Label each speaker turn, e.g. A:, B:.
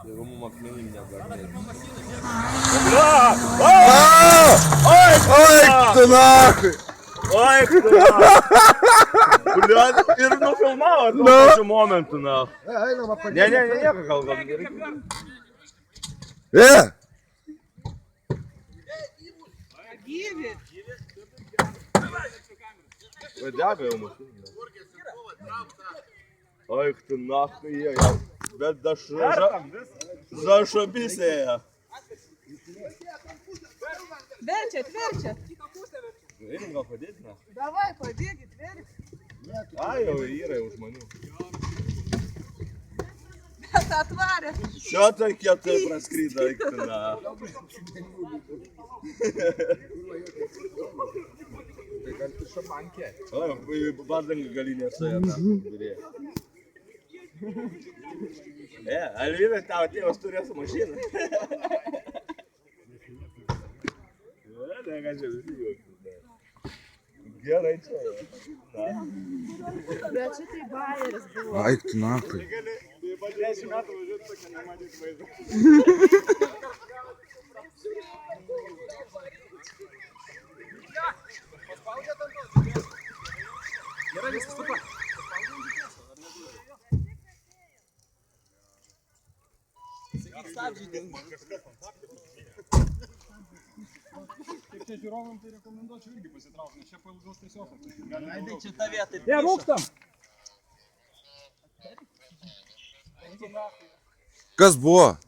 A: Його макнили мене, блядь.
B: Ой, кто нахуй!
A: Ой, хто нахуй! Блядь, ти ну фільмав того цього моменту, нахуй. Не, какал. Дякую йому. Ой, хто нахуй є, я... Беда що? Зашибіся я.
C: Верчат.
A: Він не ходить, нахуй.
C: Давай, побеги, дверь.
A: Ай, ой, Іра, я ушманю.
C: Это тварь.
A: Що таке ти проскрідай, хто нахуй? Ой, базинг Галиня стоят, нахуй. Альвина, там тебе устурился мужчина. Гера, что?
C: Да, что ты баер разбил?
B: Ай, кто нахуй! Казбо!